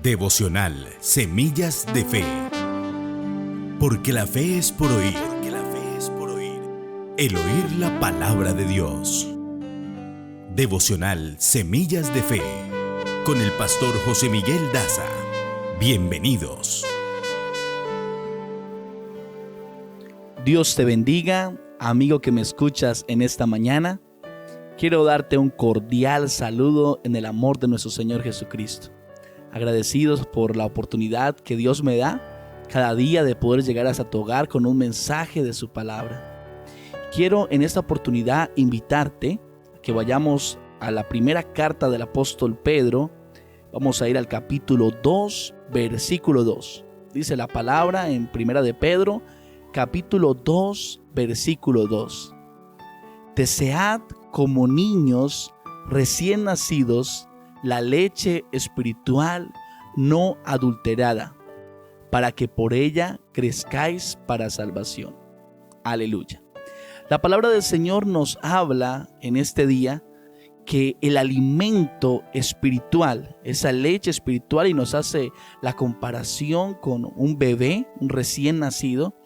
Devocional Semillas de Fe. Porque la fe es por oír. El oír la palabra de Dios. Devocional Semillas de Fe. Con el pastor José Miguel Daza. Bienvenidos. Dios te bendiga, amigo que me escuchas en esta mañana. Quiero darte un cordial saludo en el amor de nuestro Señor Jesucristo. Agradecidos por la oportunidad que Dios me da cada día de poder llegar hasta tu hogar con un mensaje de su palabra. Quiero en esta oportunidad invitarte a que vayamos a la primera carta del apóstol Pedro. Vamos a ir al capítulo 2, versículo 2. Dice la palabra en primera de Pedro, capítulo 2, versículo 2. Desead como niños recién nacidos la leche espiritual no adulterada, para que por ella crezcáis para salvación. Aleluya. La palabra del Señor nos habla en este día que el alimento espiritual, esa leche espiritual, y nos hace la comparación con un bebé, un recién nacido,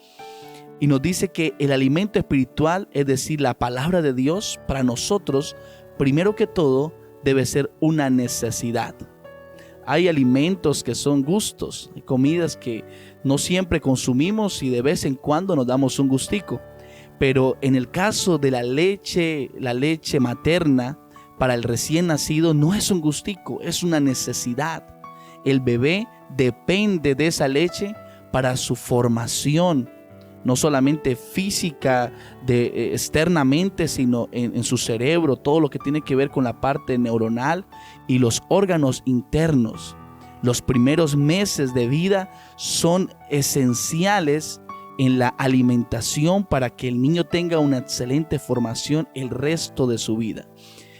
y nos dice que el alimento espiritual, es decir, la palabra de Dios, para nosotros, primero que todo, debe ser una necesidad. Hay alimentos que son gustos, hay comidas que no siempre consumimos y de vez en cuando nos damos un gustico. Pero en el caso de la leche materna, para el recién nacido no es un gustico, es una necesidad. El bebé depende de esa leche para su formación, no solamente física, externamente, sino en su cerebro, todo lo que tiene que ver con la parte neuronal y los órganos internos. Los primeros meses de vida son esenciales en la alimentación para que el niño tenga una excelente formación el resto de su vida.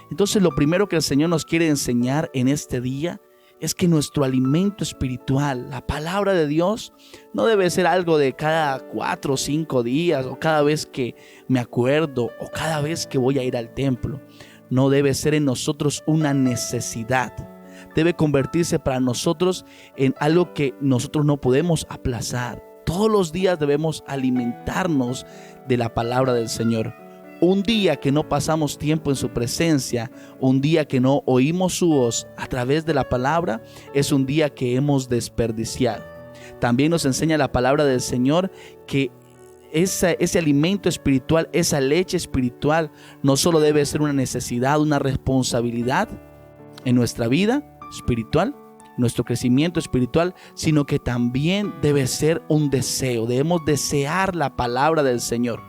Entonces, lo primero que el Señor nos quiere enseñar en este día es que nuestro alimento espiritual, la palabra de Dios, no debe ser algo de cada 4 o 5 días, o cada vez que me acuerdo, o cada vez que voy a ir al templo. No debe ser en nosotros una necesidad. Debe convertirse para nosotros en algo que nosotros no podemos aplazar. Todos los días debemos alimentarnos de la palabra del Señor. Un día que no pasamos tiempo en su presencia, un día que no oímos su voz a través de la palabra, es un día que hemos desperdiciado. También nos enseña la palabra del Señor que ese alimento espiritual, esa leche espiritual, no solo debe ser una necesidad, una responsabilidad en nuestra vida espiritual, nuestro crecimiento espiritual, sino que también debe ser un deseo. Debemos desear la palabra del Señor.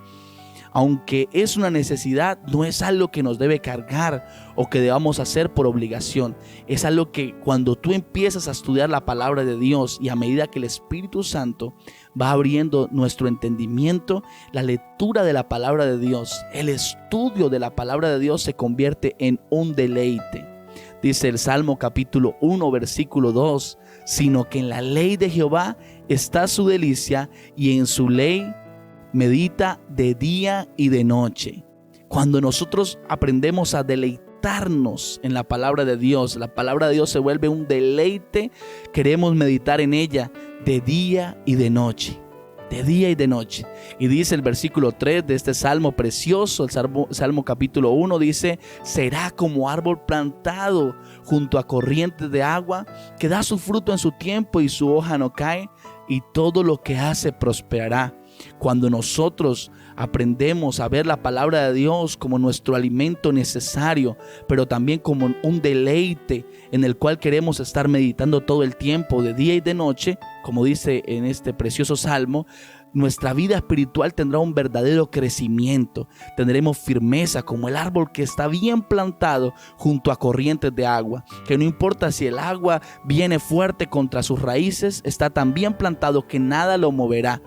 Aunque es una necesidad, no es algo que nos debe cargar o que debamos hacer por obligación. Es algo que cuando tú empiezas a estudiar la palabra de Dios y a medida que el Espíritu Santo va abriendo nuestro entendimiento, la lectura de la palabra de Dios, el estudio de la palabra de Dios se convierte en un deleite. Dice el Salmo capítulo 1, versículo 2, sino que en la ley de Jehová está su delicia y en su ley medita de día y de noche. Cuando nosotros aprendemos a deleitarnos en la palabra de Dios se vuelve un deleite. Queremos meditar en ella de día y de noche. De día y de noche. Y dice el versículo 3 de este salmo precioso, el salmo capítulo 1, dice: será como árbol plantado junto a corrientes de agua, que da su fruto en su tiempo y su hoja no cae, y todo lo que hace prosperará. Cuando nosotros aprendemos a ver la palabra de Dios como nuestro alimento necesario, pero también como un deleite en el cual queremos estar meditando todo el tiempo, de día y de noche, como dice en este precioso salmo, nuestra vida espiritual tendrá un verdadero crecimiento. Tendremos firmeza como el árbol que está bien plantado junto a corrientes de agua, que no importa si el agua viene fuerte contra sus raíces, está tan bien plantado que nada lo moverá.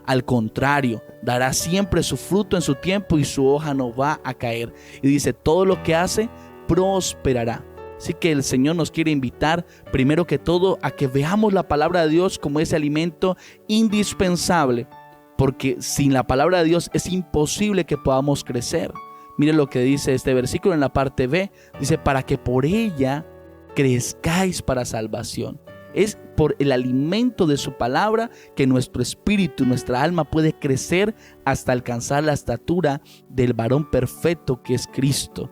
Al contrario, dará siempre su fruto en su tiempo y su hoja no va a caer. Y dice, todo lo que hace prosperará. Así que el Señor nos quiere invitar, primero que todo, a que veamos la palabra de Dios como ese alimento indispensable. Porque sin la palabra de Dios es imposible que podamos crecer. Miren lo que dice este versículo en la parte B. Dice, para que por ella crezcáis para salvación. Es por el alimento de su palabra que nuestro espíritu, nuestra alma puede crecer hasta alcanzar la estatura del varón perfecto que es Cristo.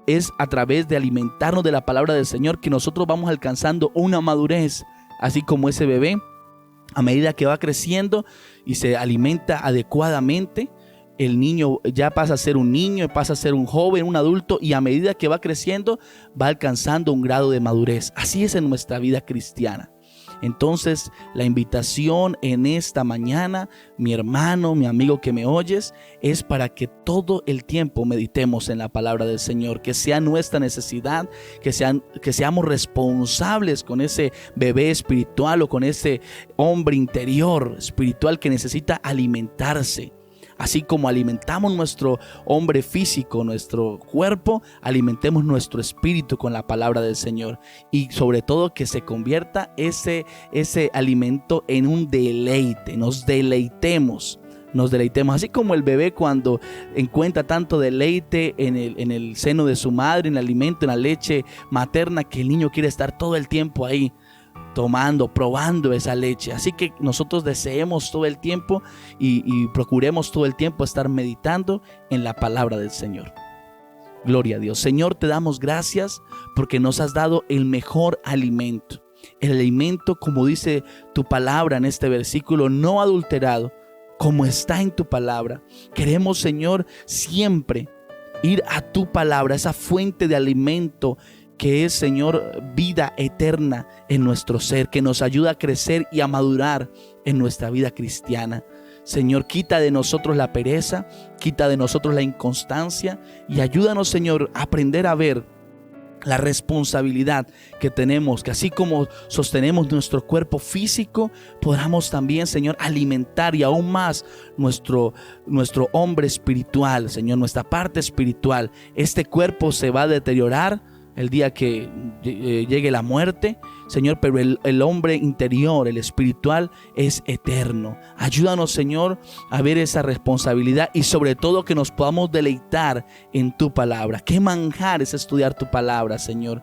Es a través de alimentarnos de la palabra del Señor que nosotros vamos alcanzando una madurez, así como ese bebé, a medida que va creciendo y se alimenta adecuadamente, el niño ya pasa a ser un niño, pasa a ser un joven, un adulto, y a medida que va creciendo va alcanzando un grado de madurez. Así es en nuestra vida cristiana. Entonces, la invitación en esta mañana, mi hermano, mi amigo que me oyes, es para que todo el tiempo meditemos en la palabra del Señor, que sea nuestra necesidad, que seamos responsables con ese bebé espiritual o con ese hombre interior espiritual que necesita alimentarse. Así como alimentamos nuestro hombre físico, nuestro cuerpo, alimentemos nuestro espíritu con la palabra del Señor. Y sobre todo que se convierta ese alimento en un deleite, nos deleitemos. Así como el bebé cuando encuentra tanto deleite en el seno de su madre, en el alimento, en la leche materna, que el niño quiere estar todo el tiempo ahí, tomando, probando esa leche. Así que nosotros deseemos todo el tiempo y procuremos todo el tiempo estar meditando en la palabra del Señor. Gloria a Dios. Señor, te damos gracias porque nos has dado el mejor alimento. El alimento, como dice tu palabra en este versículo, no adulterado, como está en tu palabra. Queremos, Señor, siempre ir a tu palabra, esa fuente de alimento que es, Señor, vida eterna en nuestro ser, que nos ayuda a crecer y a madurar en nuestra vida cristiana. Señor, quita de nosotros la pereza, quita de nosotros la inconstancia y ayúdanos, Señor, a aprender a ver la responsabilidad que tenemos, que así como sostenemos nuestro cuerpo físico, podamos también, Señor, alimentar y aún más nuestro hombre espiritual, Señor, nuestra parte espiritual. Este cuerpo se va a deteriorar el día que llegue la muerte, Señor, pero el hombre interior, el espiritual, es eterno. Ayúdanos, Señor, a ver esa responsabilidad y sobre todo que nos podamos deleitar en tu palabra. Qué manjar es estudiar tu palabra, Señor.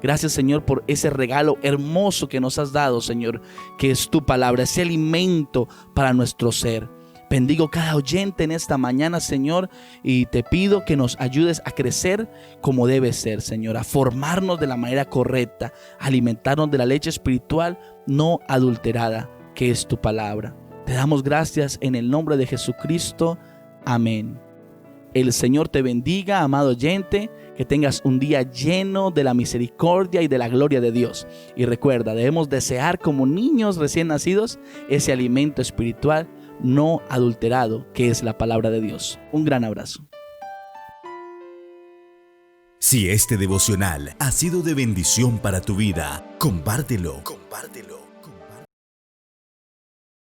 Gracias, Señor, por ese regalo hermoso que nos has dado, Señor, que es tu palabra, ese alimento para nuestro ser. Bendigo cada oyente en esta mañana, Señor, y te pido que nos ayudes a crecer como debe ser, Señor, a formarnos de la manera correcta, a alimentarnos de la leche espiritual no adulterada, que es tu palabra. Te damos gracias en el nombre de Jesucristo. Amén. El Señor te bendiga, amado oyente, que tengas un día lleno de la misericordia y de la gloria de Dios. Y recuerda, debemos desear como niños recién nacidos ese alimento espiritual no adulterado, que es la palabra de Dios. Un gran abrazo. Si este devocional ha sido de bendición para tu vida, compártelo.